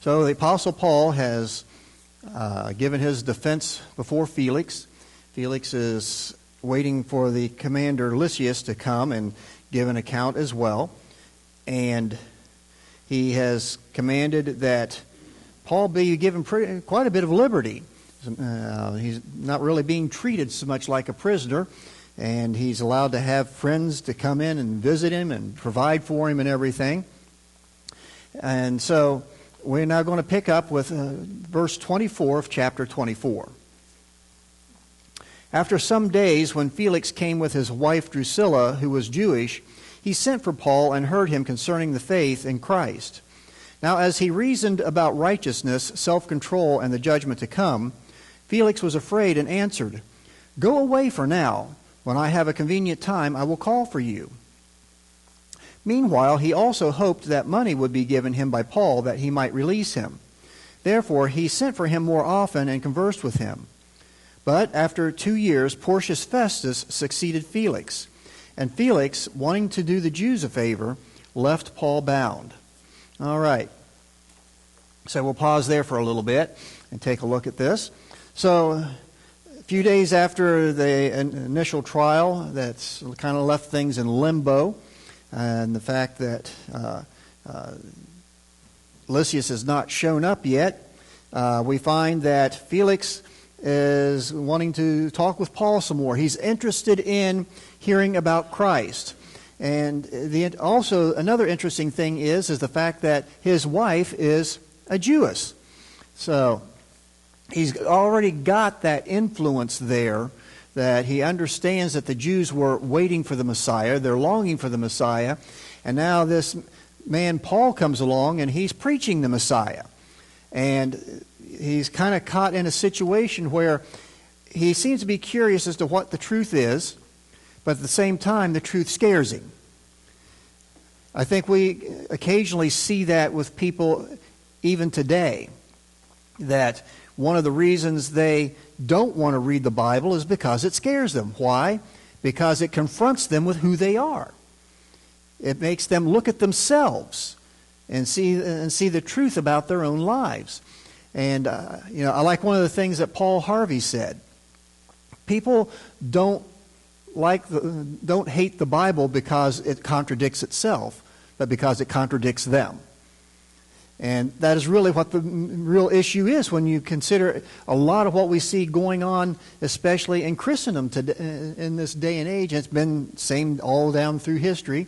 So the Apostle Paul has given his defense before Felix. Felix is waiting for the commander Lysias to come and give an account as well. And he has commanded that Paul be given quite a bit of liberty. He's not really being treated so much like a prisoner, and he's allowed to have friends to come in and visit him and provide for him and everything. And so we're now going to pick up with verse 24 of chapter 24. After some days, when Felix came with his wife Drusilla, who was Jewish, he sent for Paul and heard him concerning the faith in Christ. Now, as he reasoned about righteousness, self-control, and the judgment to come, Felix was afraid and answered, "Go away for now. When I have a convenient time, I will call for you." Meanwhile, he also hoped that money would be given him by Paul that he might release him. Therefore, he sent for him more often and conversed with him. But after 2 years, Porcius Festus succeeded Felix. And Felix, wanting to do the Jews a favor, left Paul bound. All right. So we'll pause there for a little bit and take a look at this. So a few days after the initial trial, that's kind of left things in limbo. And the fact that Lysias has not shown up yet, we find that Felix is wanting to talk with Paul some more. He's interested in hearing about Christ. And also another interesting thing is the fact that his wife is a Jewess. So he's already got that influence there, that he understands that the Jews were waiting for the Messiah. They're longing for the Messiah. And now this man Paul comes along and he's preaching the Messiah. And he's kind of caught in a situation where he seems to be curious as to what the truth is, but at the same time, the truth scares him. I think we occasionally see that with people even today, that one of the reasons they don't want to read the Bible is because it scares them. Why? Because it confronts them with who they are. It makes them look at themselves and see the truth about their own lives. And I like one of the things that Paul Harvey said. People don't hate the Bible because it contradicts itself, but because it contradicts them. And that is really what the real issue is when you consider a lot of what we see going on, especially in Christendom today, in this day and age. It's been same all down through history,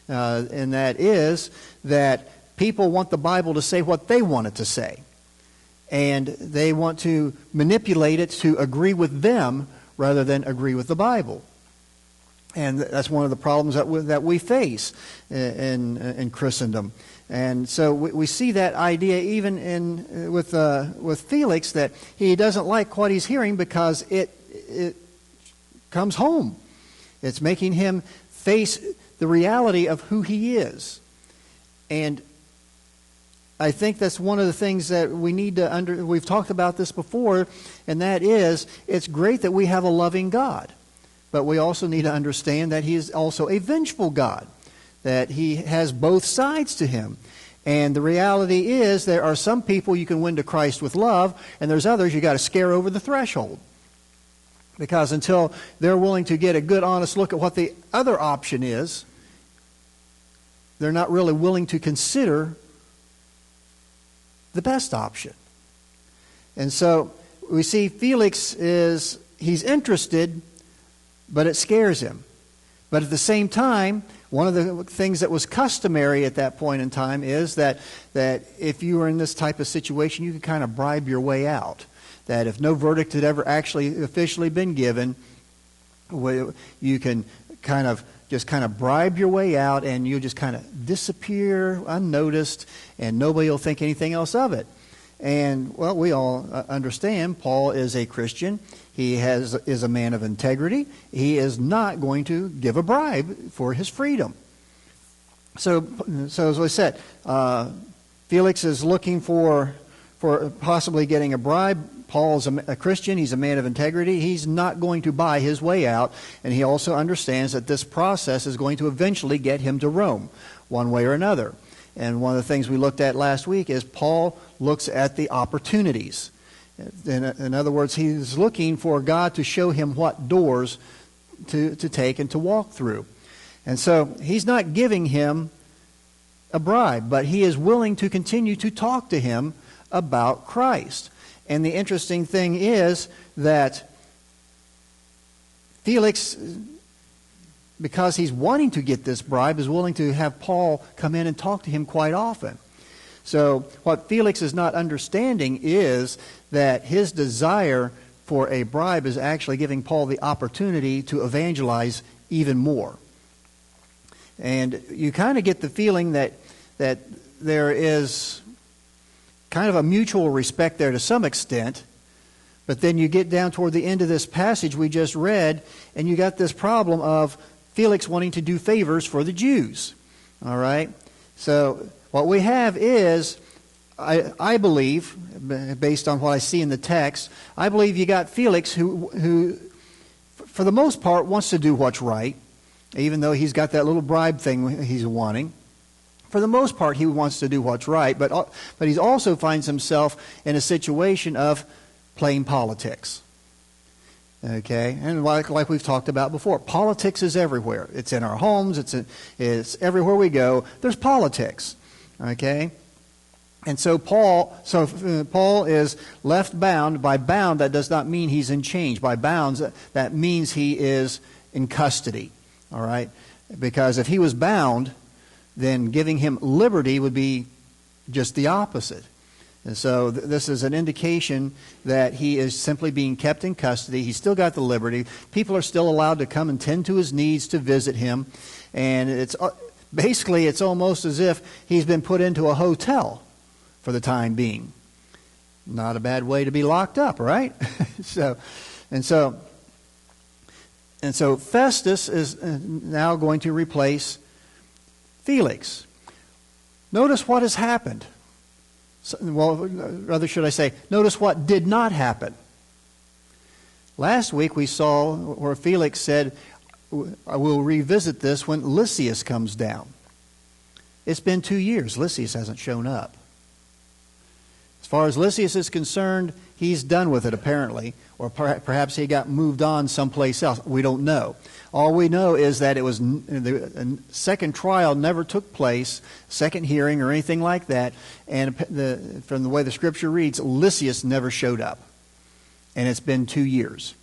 and that is that people want the Bible to say what they want it to say. And they want to manipulate it to agree with them rather than agree with the Bible. And that's one of the problems that we face in Christendom. And so we see that idea even with Felix, that he doesn't like what he's hearing because it comes home. It's making him face the reality of who he is. And I think that's one of the things that we need to we've talked about this before, and that is, it's great that we have a loving God, but we also need to understand that He is also a vengeful God, that He has both sides to Him. And the reality is, there are some people you can win to Christ with love, and there's others you got to scare over the threshold. Because until they're willing to get a good, honest look at what the other option is, they're not really willing to consider the best option. And so we see Felix he's interested, but it scares him. But at the same time, one of the things that was customary at that point in time is that if you were in this type of situation, you could kind of bribe your way out. That if no verdict had ever actually officially been given, you can kind of bribe your way out, and you'll just kind of disappear unnoticed, and nobody will think anything else of it. And, well, we all understand Paul is a Christian. He is a man of integrity. He is not going to give a bribe for his freedom. So as I said, Felix is looking for possibly getting a bribe. Paul's a Christian. He's a man of integrity. He's not going to buy his way out. And he also understands that this process is going to eventually get him to Rome, one way or another. And one of the things we looked at last week is Paul looks at the opportunities. In other words, he's looking for God to show him what doors to take and to walk through. And so he's not giving him a bribe, but he is willing to continue to talk to him about Christ. And the interesting thing is that Felix, because he's wanting to get this bribe, is willing to have Paul come in and talk to him quite often. So what Felix is not understanding is that his desire for a bribe is actually giving Paul the opportunity to evangelize even more. And you kind of get the feeling that there is kind of a mutual respect there to some extent, but then you get down toward the end of this passage we just read, and you got this problem of Felix wanting to do favors for the Jews. All right? So what we have is, I believe, based on what I see in the text, I believe you got Felix who, for the most part, wants to do what's right, even though he's got that little bribe thing he's wanting. For the most part, he wants to do what's right, but he also finds himself in a situation of playing politics. Okay, and like we've talked about before, politics is everywhere. It's in our homes. It's everywhere we go. There's politics. Okay, and so Paul is left bound. By bound, that does not mean he's in chains. By bounds, that means he is in custody. All right, because if he was bound, then giving him liberty would be just the opposite. And so this is an indication that he is simply being kept in custody. He's still got the liberty. People are still allowed to come and tend to his needs, to visit him. And it's almost as if he's been put into a hotel for the time being. Not a bad way to be locked up, right? So Festus is now going to replace Felix. Notice what has happened. Well, rather should I say, notice what did not happen. Last week we saw where Felix said, I will revisit this when Lysias comes down. It's been 2 years. Lysias hasn't shown up. As far as Lysias is concerned, he's done with it apparently, or perhaps he got moved on someplace else. We don't know. All we know is that the second trial never took place, second hearing or anything like that, and from the way the Scripture reads, Lysias never showed up. And it's been 2 years.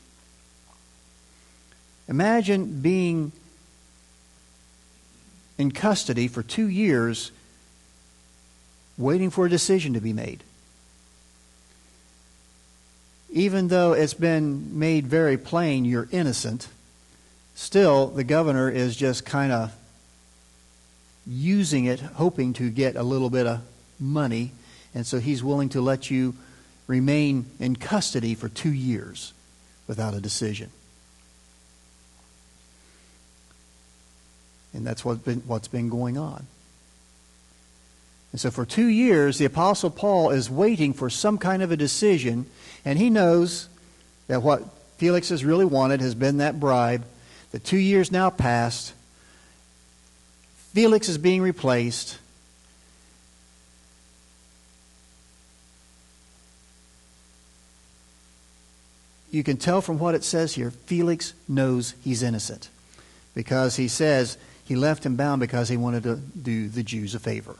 Imagine being in custody for 2 years waiting for a decision to be made. Even though it's been made very plain you're innocent, still the governor is just kind of using it, hoping to get a little bit of money, and so he's willing to let you remain in custody for 2 years without a decision. And that's what's been going on. And so for 2 years, the Apostle Paul is waiting for some kind of a decision, and he knows that what Felix has really wanted has been that bribe. The 2 years now passed. Felix is being replaced. You can tell from what it says here, Felix knows he's innocent, because he says he left him bound because he wanted to do the Jews a favor.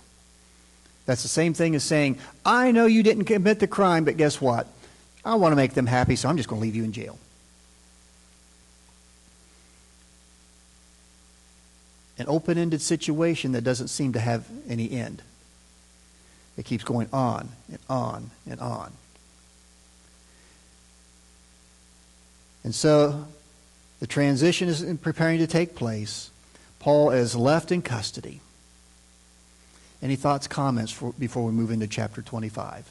That's the same thing as saying, I know you didn't commit the crime, but guess what? I want to make them happy, so I'm just going to leave you in jail. An open-ended situation that doesn't seem to have any end. It keeps going on and on and on. And so the transition is preparing to take place. Paul is left in custody. Any thoughts, comments before we move into chapter 25?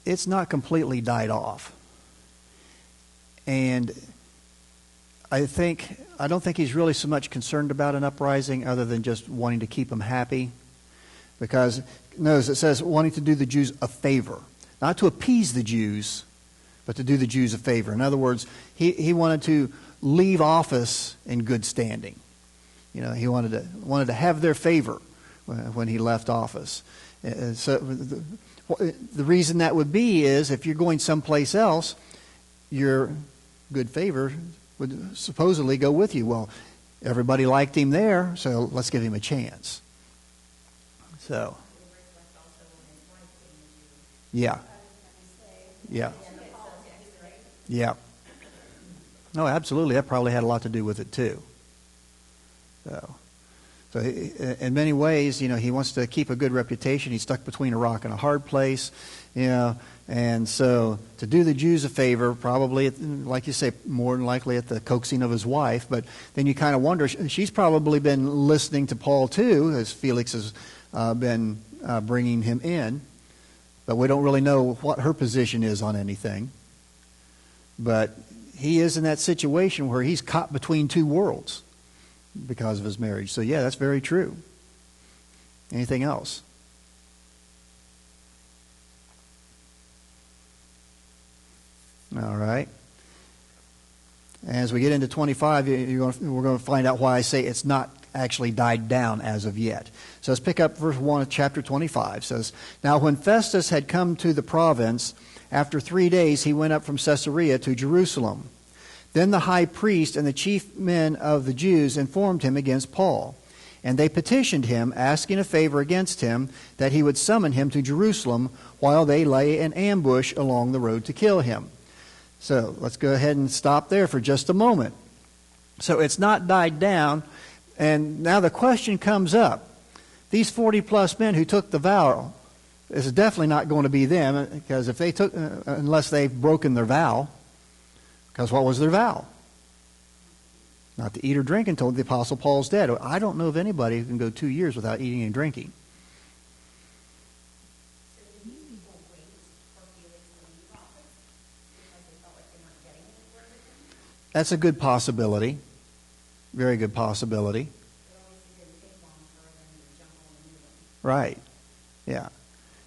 It's not completely died off. And I don't think he's really so much concerned about an uprising other than just wanting to keep them happy. Because, notice it says wanting to do the Jews a favor. Not to appease the Jews, but to do the Jews a favor. In other words, he wanted to leave office in good standing. You know, he wanted to have their favor when he left office. So the reason that would be is if you're going someplace else, your good favor would supposedly go with you. Well, everybody liked him there, so let's give him a chance. So, yeah. Yeah. Yeah. No, absolutely. That probably had a lot to do with it too. So in many ways, you know, he wants to keep a good reputation. He's stuck between a rock and a hard place, you know, and so to do the Jews a favor, probably, like you say, more than likely at the coaxing of his wife. But then you kind of wonder, she's probably been listening to Paul too, as Felix has been bringing him in. But we don't really know what her position is on anything. But he is in that situation where he's caught between two worlds because of his marriage. So yeah, that's very true. Anything else? All right. As we get into 25, we're going to find out why I say it's not actually died down as of yet. So let's pick up verse 1 of chapter 25. It says, "Now when Festus had come to the province, after 3 days he went up from Caesarea to Jerusalem. Then the high priest and the chief men of the Jews informed him against Paul. And they petitioned him, asking a favor against him, that he would summon him to Jerusalem while they lay in ambush along the road to kill him." So let's go ahead and stop there for just a moment. So it's not died down. And now the question comes up. These 40-plus men who took the vow, it's definitely not going to be them, because if they took, unless they've broken their vow. Because what was their vow? Not to eat or drink until the Apostle Paul's dead. I don't know of anybody who can go 2 years without eating and drinking. So did these people wait for Felix to leave office because they felt like they weren't getting anywhere with him? That's a good possibility. Very good possibility. It obviously didn't take long for them to jump on the new one. Right. Yeah.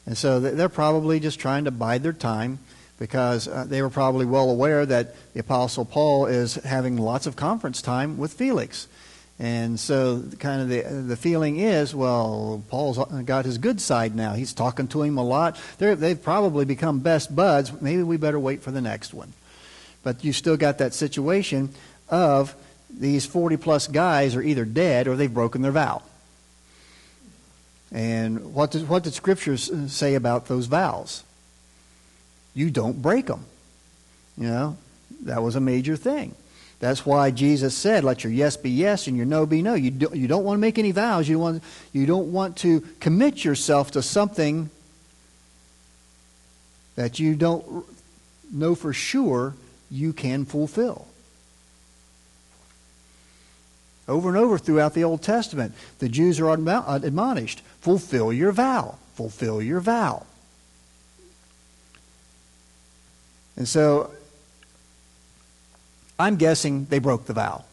And so they're probably just trying to bide their time, because they were probably well aware that the Apostle Paul is having lots of conference time with Felix. And so kind of the feeling is, well, Paul's got his good side now. He's talking to him a lot. They've probably become best buds. Maybe we better wait for the next one. But you still got that situation of these 40-plus guys are either dead or they've broken their vow. And what did Scriptures say about those vows? You don't break them. You know, that was a major thing. That's why Jesus said, "Let your yes be yes and your no be no." You don't want to make any vows. You don't want to commit yourself to something that you don't know for sure you can fulfill. Over and over throughout the Old Testament, the Jews are admonished, fulfill your vow, fulfill your vow. And so, I'm guessing they broke the vow,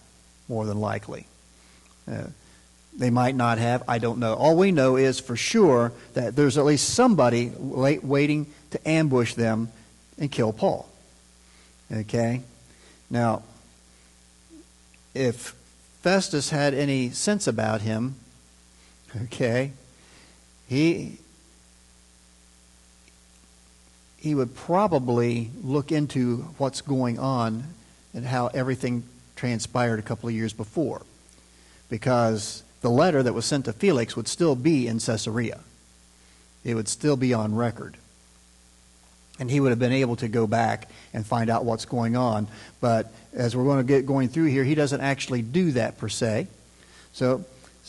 more than likely. They might not have, I don't know. All we know is for sure that there's at least somebody waiting to ambush them and kill Paul. Okay? Now, if Festus had any sense about him, okay, he would probably look into what's going on and how everything transpired a couple of years before. Because the letter that was sent to Felix would still be in Caesarea. It would still be on record. And he would have been able to go back and find out what's going on. But as we're going to get going through here, he doesn't actually do that per se. So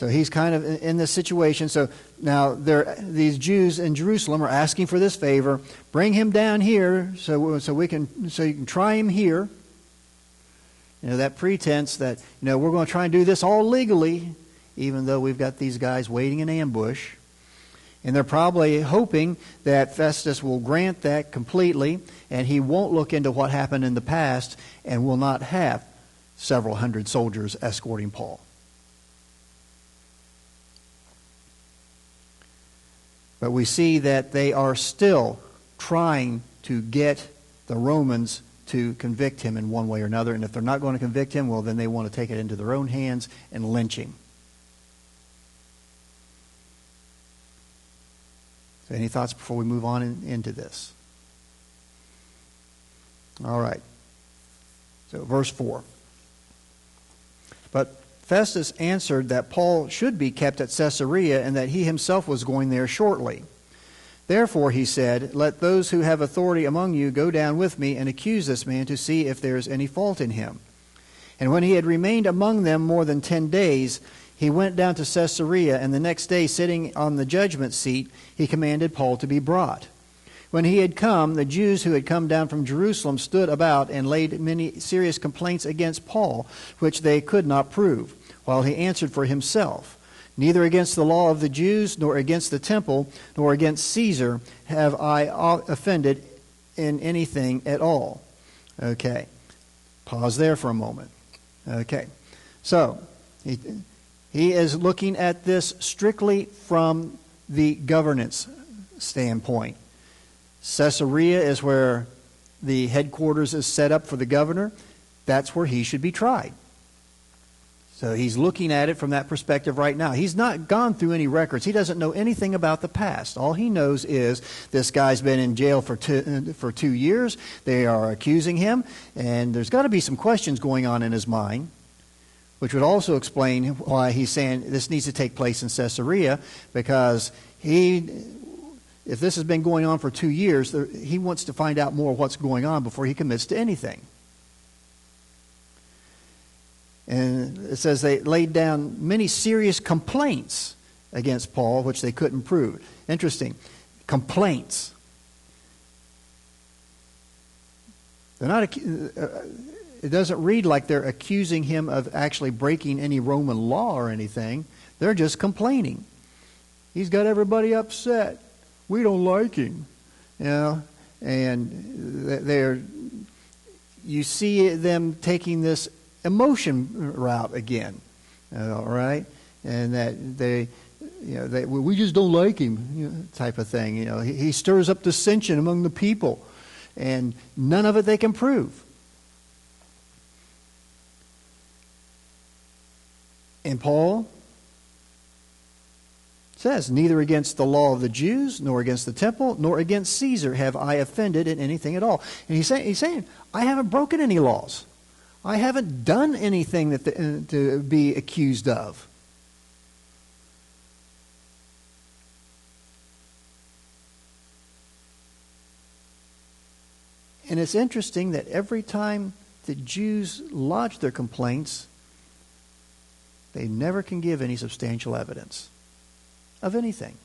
he's kind of in this situation. So now these Jews in Jerusalem are asking for this favor. Bring him down here so you can try him here. You know, that pretense that, you know, we're going to try and do this all legally, even though we've got these guys waiting in ambush. And they're probably hoping that Festus will grant that completely, and he won't look into what happened in the past and will not have several hundred soldiers escorting Paul. But we see that they are still trying to get the Romans to convict him in one way or another. And if they're not going to convict him, well, then they want to take it into their own hands and lynch him. So any thoughts before we move on into this? All right. So verse 4. But Festus answered that Paul should be kept at Caesarea and that he himself was going there shortly. Therefore, he said, let those who have authority among you go down with me and accuse this man to see if there is any fault in him. And when he had remained among them more than 10 days, he went down to Caesarea, and the next day, sitting on the judgment seat, he commanded Paul to be brought. When he had come, the Jews who had come down from Jerusalem stood about and laid many serious complaints against Paul, which they could not prove, while he answered for himself, neither against the law of the Jews, nor against the temple, nor against Caesar have I offended in anything at all. Okay. Pause there for a moment. Okay. So, he is looking at this strictly from the governance standpoint. Caesarea is where the headquarters is set up for the governor. That's where he should be tried. So he's looking at it from that perspective right now. He's not gone through any records. He doesn't know anything about the past. All he knows is this guy's been in jail for 2 years. They are accusing him, and there's got to be some questions going on in his mind, which would also explain why he's saying this needs to take place in Caesarea, because if this has been going on for 2 years, he wants to find out more of what's going on before he commits to anything. And it says they laid down many serious complaints against Paul, which they couldn't prove. Interesting. Complaints. They're not. It doesn't read like they're accusing him of actually breaking any Roman law or anything. They're just complaining. He's got everybody upset. We don't like him. You know, and you see them taking this emotion route again. All right? And that we just don't like him, type of thing. You know, he stirs up dissension among the people, and none of it they can prove. And Paul says, neither against the law of the Jews, nor against the temple, nor against Caesar have I offended in anything at all. And he's saying, I haven't broken any laws. I haven't done anything to be accused of. And it's interesting that every time the Jews lodge their complaints, they never can give any substantial evidence of anything.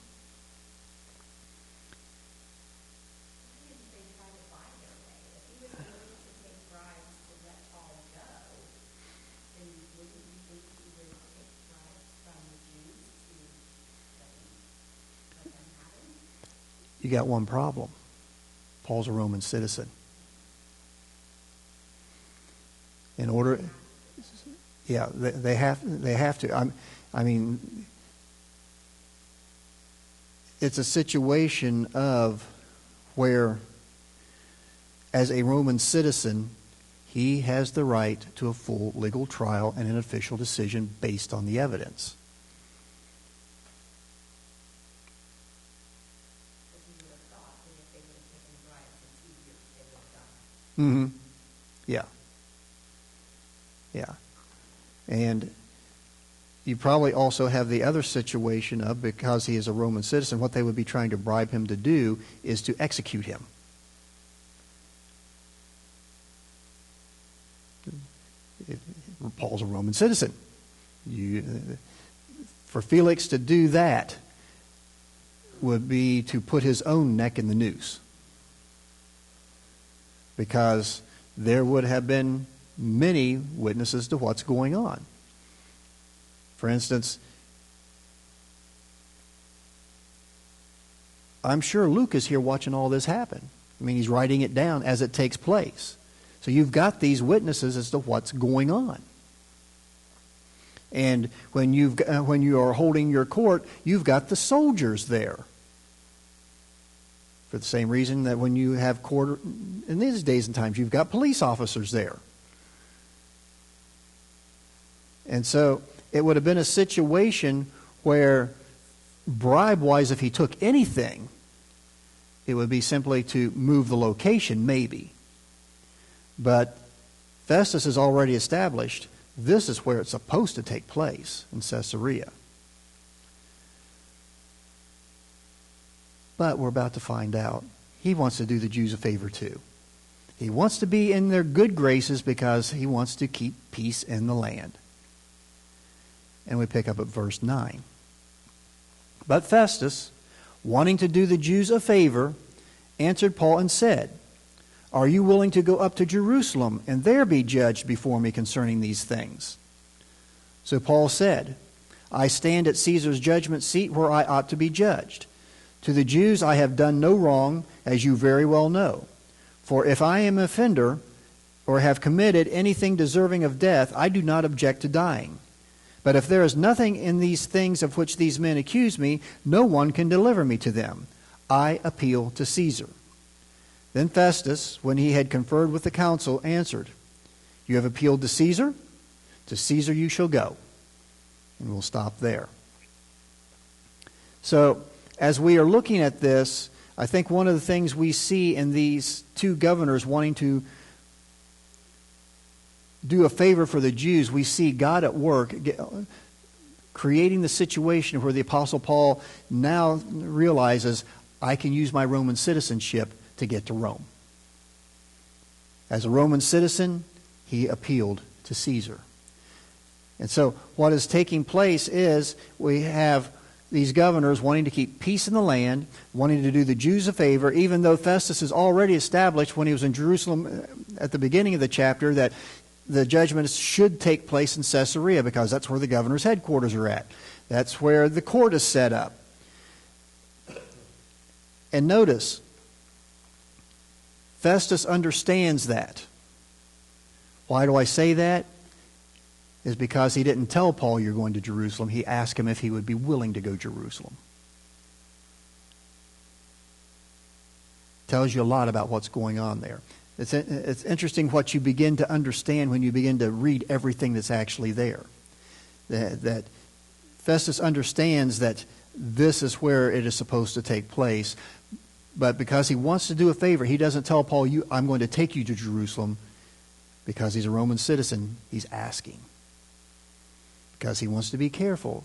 You got one problem. Paul's a Roman citizen. In order, yeah, they have to. I mean, it's a situation of where, as a Roman citizen, he has the right to a full legal trial and an official decision based on the evidence. Mm-hmm. Yeah. Yeah. And you probably also have the other situation of, because he is a Roman citizen, what they would be trying to bribe him to do is to execute him. Paul's a Roman citizen. For Felix to do that would be to put his own neck in the noose, because there would have been many witnesses to what's going on. For instance, I'm sure Luke is here watching all this happen. I mean, he's writing it down as it takes place. So you've got these witnesses as to what's going on. And when you are holding your court, you've got the soldiers there For the same reason that when you have court, in these days and times, you've got police officers there. And so it would have been a situation where, bribe-wise, if he took anything, it would be simply to move the location, maybe. But Festus has already established this is where it's supposed to take place, in Caesarea. But we're about to find out. He wants to do the Jews a favor too. He wants to be in their good graces because he wants to keep peace in the land. And we pick up at verse 9. But Festus, wanting to do the Jews a favor, answered Paul and said, "Are you willing to go up to Jerusalem and there be judged before me concerning these things?" So Paul said, "I stand at Caesar's judgment seat where I ought to be judged. To the Jews I have done no wrong, as you very well know. For if I am an offender or have committed anything deserving of death, I do not object to dying. But if there is nothing in these things of which these men accuse me, no one can deliver me to them. I appeal to Caesar." Then Festus, when he had conferred with the council, answered, "You have appealed to Caesar? To Caesar you shall go." And we'll stop there. So, as we are looking at this, I think one of the things we see in these two governors wanting to do a favor for the Jews, we see God at work creating the situation where the Apostle Paul now realizes, I can use my Roman citizenship to get to Rome. As a Roman citizen, he appealed to Caesar. And so what is taking place is we have these governors wanting to keep peace in the land, wanting to do the Jews a favor, even though Festus has already established when he was in Jerusalem at the beginning of the chapter that the judgment should take place in Caesarea because that's where the governor's headquarters are at. That's where the court is set up. And notice, Festus understands that. Why do I say that? Is because he didn't tell Paul you're going to Jerusalem. He asked him if he would be willing to go to Jerusalem. Tells you a lot about what's going on there. It's interesting what you begin to understand when you begin to read everything that's actually there. That Festus understands that this is where it is supposed to take place. But because he wants to do a favor, he doesn't tell Paul, I'm going to take you to Jerusalem. Because he's a Roman citizen, he's asking. Because he wants to be careful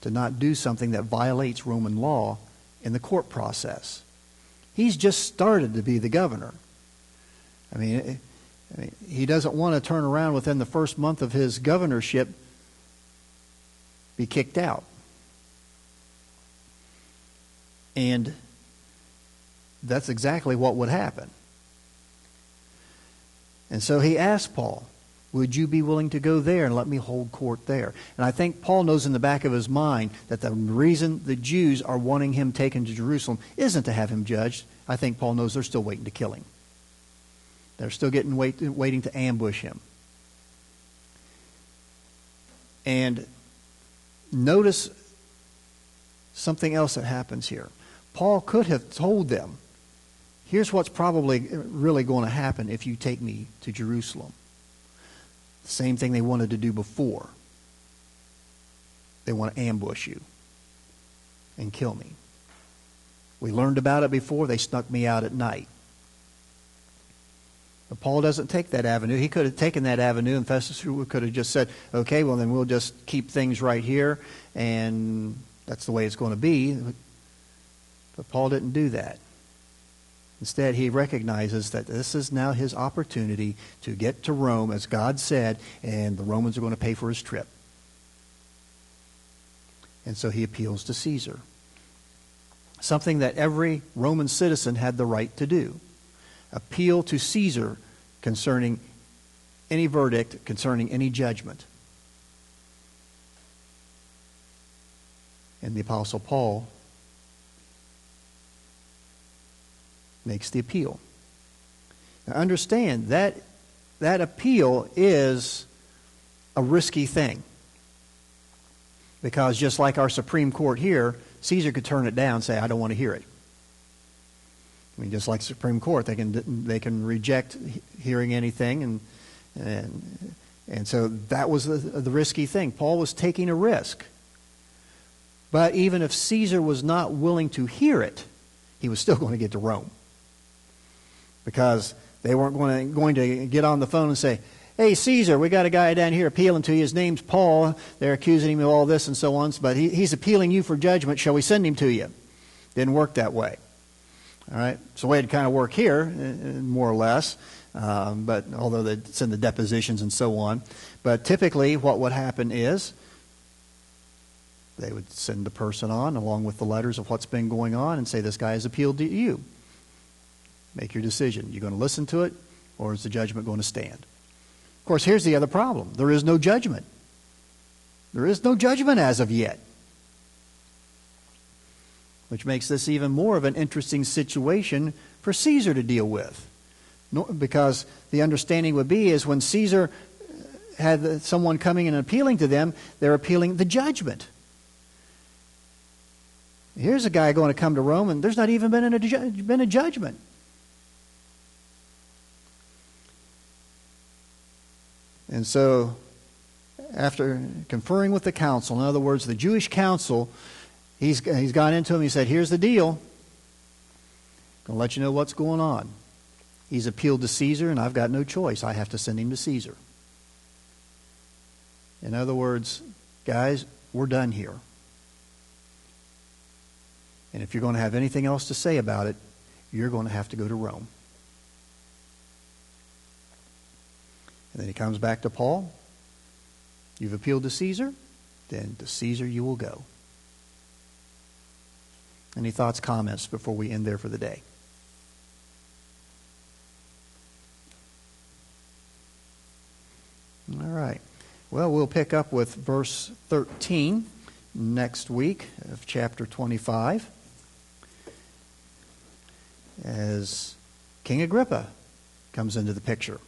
to not do something that violates Roman law in the court process. He's just started to be the governor. I mean, he doesn't want to turn around within the first month of his governorship, be kicked out. And that's exactly what would happen. And so he asked Paul, would you be willing to go there and let me hold court there? And I think Paul knows in the back of his mind that the reason the Jews are wanting him taken to Jerusalem isn't to have him judged. I think Paul knows they're still waiting to kill him. They're still waiting to ambush him. And notice something else that happens here. Paul could have told them, here's what's probably really going to happen if you take me to Jerusalem. The same thing they wanted to do before. They want to ambush you and kill me. We learned about it before. They snuck me out at night. But Paul doesn't take that avenue. He could have taken that avenue, and Festus could have just said, okay, well then we'll just keep things right here, and that's the way it's going to be. But Paul didn't do that. Instead, he recognizes that this is now his opportunity to get to Rome, as God said, and the Romans are going to pay for his trip. And so he appeals to Caesar. Something that every Roman citizen had the right to do. Appeal to Caesar concerning any verdict, concerning any judgment. And the Apostle Paul makes the appeal. Now understand that appeal is a risky thing. Because just like our Supreme Court here, Caesar could turn it down and say, I don't want to hear it. I mean, just like Supreme Court, they can reject hearing anything, and so that was the risky thing. Paul was taking a risk. But even if Caesar was not willing to hear it, he was still going to get to Rome, because they weren't going to get on the phone and say, "Hey, Caesar, we got a guy down here appealing to you. His name's Paul. They're accusing him of all this and so on, but he's appealing you for judgment. Shall we send him to you?" Didn't work that way. All right, it's the way it kind of work here, more or less. But although they send the depositions and so on, but typically what would happen is they would send the person on along with the letters of what's been going on and say, "This guy has appealed to you. Make your decision. You're going to listen to it, or is the judgment going to stand?" Of course, here's the other problem. There is no judgment. There is no judgment as of yet, which makes this even more of an interesting situation for Caesar to deal with. Because the understanding would be is when Caesar had someone coming and appealing to them, they're appealing the judgment. Here's a guy going to come to Rome, and there's not even been a judgment. And so, after conferring with the council, in other words, the Jewish council, he's gone into him. He said, "Here's the deal. Going to let you know what's going on. He's appealed to Caesar, and I've got no choice. I have to send him to Caesar." In other words, guys, we're done here. And if you're going to have anything else to say about it, you're going to have to go to Rome. And then he comes back to Paul. "You've appealed to Caesar? Then to Caesar you will go." Any thoughts, comments before we end there for the day? All right. Well, we'll pick up with verse 13 next week of chapter 25 as King Agrippa comes into the picture.